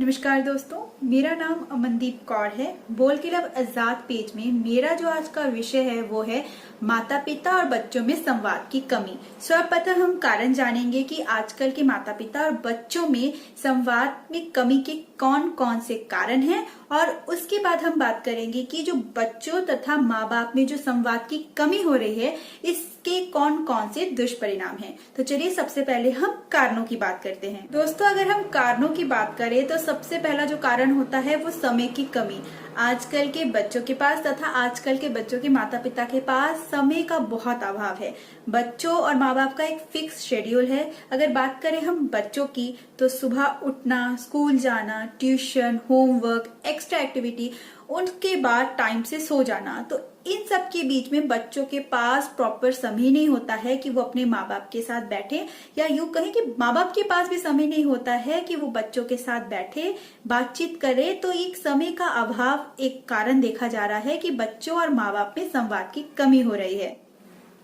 नमस्कार दोस्तों, मेरा नाम अमनदीप कौर है। बोल के लब आजाद पेज में मेरा जो आज का विषय है वो है माता पिता और बच्चों में संवाद की कमी। सर्वप्रथम हम कारण जानेंगे कि आजकल के माता पिता और बच्चों में संवाद में कमी के कौन कौन से कारण हैं, और उसके बाद हम बात करेंगे कि जो बच्चों तथा माँ बाप में जो संवाद की कमी हो रही है इसके कौन कौन से दुष्परिणाम हैं। तो चलिए सबसे पहले हम कारणों की बात करते हैं। दोस्तों, अगर हम कारणों की बात करें तो सबसे पहला जो कारण होता है वो समय की कमी। आजकल के बच्चों के पास तथा आजकल के बच्चों के माता पिता के पास समय का बहुत अभाव है। बच्चों और माँ बाप का एक फिक्स शेड्यूल है। अगर बात करें हम बच्चों की तो सुबह उठना, स्कूल जाना, ट्यूशन, होमवर्क, एक्स्ट्रा एक्टिविटी, उनके बाद टाइम से सो जाना। तो इन सब के बीच में बच्चों के पास प्रॉपर समय नहीं होता है कि वो अपने माँ बाप के साथ बैठे, या यूं कहें कि माँ बाप के पास भी समय नहीं होता है कि वो बच्चों के साथ बैठे बातचीत करे। तो एक समय का अभाव एक कारण देखा जा रहा है कि बच्चों और माँ बाप में संवाद की कमी हो रही है।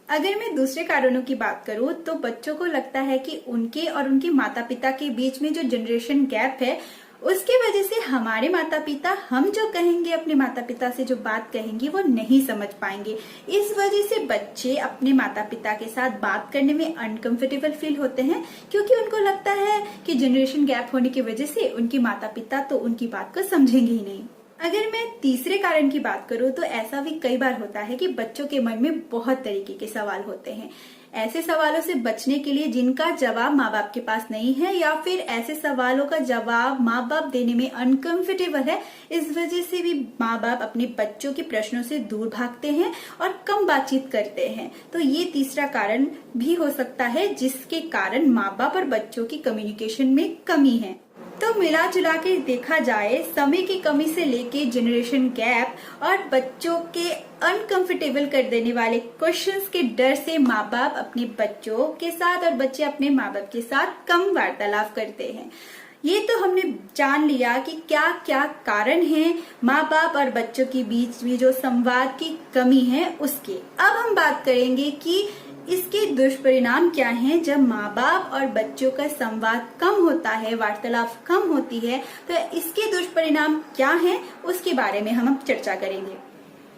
अगर मैं दूसरे कारणों की बात करूं तो बच्चों को लगता है कि उनके और उनके माता पिता के बीच में जो जनरेशन गैप है उसकी वजह से हमारे माता पिता हम जो कहेंगे, अपने माता पिता से जो बात कहेंगे वो नहीं समझ पाएंगे। इस वजह से बच्चे अपने माता पिता के साथ बात करने में अनकंफर्टेबल फील होते हैं, क्योंकि उनको लगता है कि जनरेशन गैप होने की वजह से उनके माता पिता तो उनकी बात को समझेंगे ही नहीं। अगर मैं तीसरे कारण की बात करूं तो ऐसा भी कई बार होता है कि बच्चों के मन में बहुत तरीके के सवाल होते हैं। ऐसे सवालों से बचने के लिए जिनका जवाब माँ बाप के पास नहीं है, या फिर ऐसे सवालों का जवाब माँ बाप देने में अनकंफर्टेबल है, इस वजह से भी माँ बाप अपने बच्चों के प्रश्नों से दूर भागते हैं और कम बातचीत करते हैं। तो ये तीसरा कारण भी हो सकता है जिसके कारण माँ बाप और बच्चों की कम्युनिकेशन में कमी है। तो मिला जुला के देखा जाए, समय की कमी से लेके जनरेशन गैप और बच्चों के अनकंफर्टेबल कर देने वाले क्वेश्चंस के डर से माँ बाप अपने बच्चों के साथ और बच्चे अपने माँ बाप के साथ कम वार्तालाप करते हैं। ये तो हमने जान लिया कि क्या क्या कारण हैं माँ बाप और बच्चों के बीच में जो संवाद की कमी है उसके। अब हम बात करेंगे कि इसके दुष्परिणाम क्या हैं जब माँ बाप और बच्चों का संवाद कम होता है, वार्तालाप कम होती है। तो इसके दुष्परिणाम क्या हैं उसके बारे में हम चर्चा करेंगे।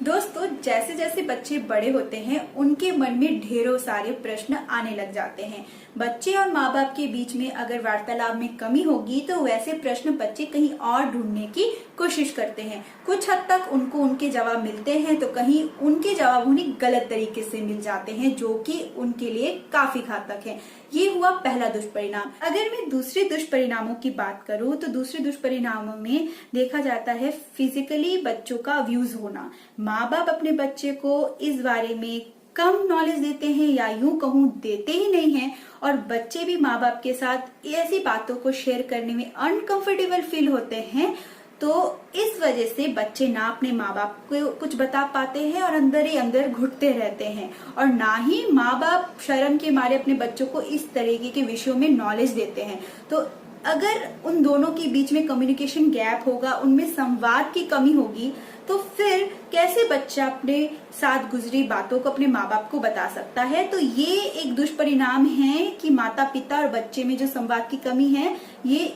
दोस्तों, जैसे जैसे बच्चे बड़े होते हैं उनके मन में ढेरों सारे प्रश्न आने लग जाते हैं। बच्चे और माँ बाप के बीच में अगर वार्तालाप में कमी होगी तो वैसे प्रश्न बच्चे कहीं और ढूंढने की कोशिश करते हैं। कुछ हद तक उनको उनके जवाब मिलते हैं तो कहीं उनके जवाब उन्हें गलत तरीके से मिल जाते हैं, जो कि उनके लिए काफी घातक है। ये हुआ पहला दुष्परिणाम। अगर मैं दूसरे दुष्परिणामों की बात करूं तो दूसरे दुष्परिणामों में देखा जाता है फिजिकली बच्चों का अब्यूज होना। माँ बाप अपने बच्चे को इस बारे में कम नॉलेज देते हैं, या यूं कहूं देते ही नहीं हैं, और बच्चे भी माँ बाप के साथ ऐसी बातों को शेयर करने में अनकंफर्टेबल फील होते हैं। तो इस वजह से बच्चे ना अपने माँ बाप को कुछ बता पाते हैं और अंदर ही अंदर घुटते रहते हैं, और ना ही माँ बाप शर्म के मारे अपने बच्चों को इस तरीके के विषयों में नॉलेज देते हैं। तो अगर उन दोनों के बीच में कम्युनिकेशन गैप होगा, उनमें संवाद की कमी होगी, तो फिर कैसे बच्चा अपने साथ गुजरी बातों को अपने माँ बाप को बता सकता है। तो ये एक दुष्परिणाम है कि माता पिता और बच्चे में जो संवाद की कमी है, ये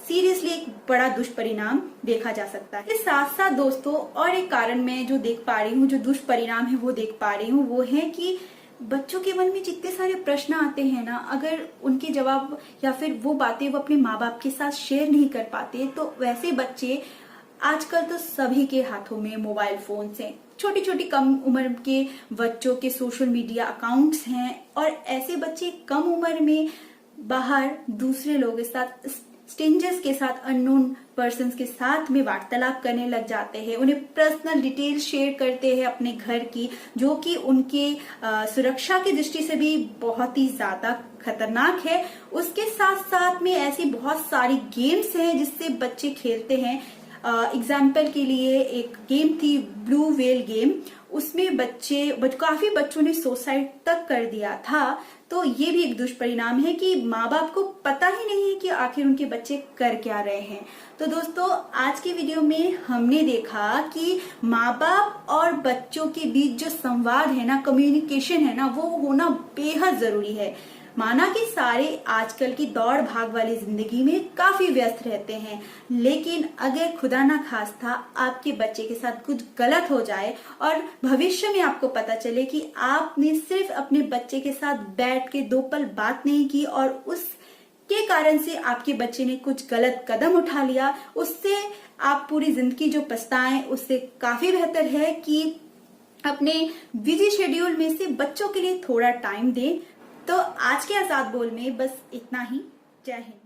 सीरियसली एक बड़ा दुष्परिणाम देखा जा सकता है। इसके साथ साथ दोस्तों और एक कारण मैं जो देख पा रही हूँ, जो दुष्परिणाम है वो देख पा रही हूँ, वो है कि बच्चों के मन में जितने सारे प्रश्न आते हैं ना, अगर उनके जवाब या फिर वो बातें वो अपने माँ बाप के साथ शेयर नहीं कर पाते, तो वैसे बच्चे आजकल तो सभी के हाथों में मोबाइल फोन हैं। छोटी छोटी कम उम्र के बच्चों के सोशल मीडिया अकाउंट्स हैं, और ऐसे बच्चे कम उम्र में बाहर दूसरे लोगों के साथ, स्ट्रेंजर्स के साथ, अननोन पर्सन्स के साथ में वार्तालाप करने लग जाते हैं। उन्हें पर्सनल डिटेल शेयर करते हैं अपने घर की, जो कि उनके सुरक्षा की दृष्टि से भी बहुत ही ज्यादा खतरनाक है। उसके साथ साथ में ऐसी बहुत सारी गेम्स हैं जिससे बच्चे खेलते हैं। एग्जाम्पल के लिए एक गेम थी ब्लू वेल गेम, उसमें काफी बच्चों ने सुसाइड तक कर दिया था। तो ये भी एक दुष्परिणाम है कि माँ बाप को पता ही नहीं है कि आखिर उनके बच्चे कर क्या रहे हैं। तो दोस्तों, आज के वीडियो में हमने देखा कि माँ बाप और बच्चों के बीच जो संवाद है ना, कम्युनिकेशन है ना, वो होना बेहद जरूरी है। माना कि सारे आजकल की दौड़ भाग वाली जिंदगी में काफी व्यस्त रहते हैं, लेकिन अगर खुदा ना खास्ता आपके बच्चे के साथ कुछ गलत हो जाए और भविष्य में आपको पता चले कि आपने सिर्फ अपने बच्चे के साथ बैठ के 2 पल बात नहीं की और उसके कारण से आपके बच्चे ने कुछ गलत कदम उठा लिया, उससे आप पूरी जिंदगी जो पछताएं, उससे काफी बेहतर है कि अपने बिजी शेड्यूल में से बच्चों के लिए थोड़ा टाइम दें। तो आज के आजाद बोल में बस इतना ही। जय हिंद।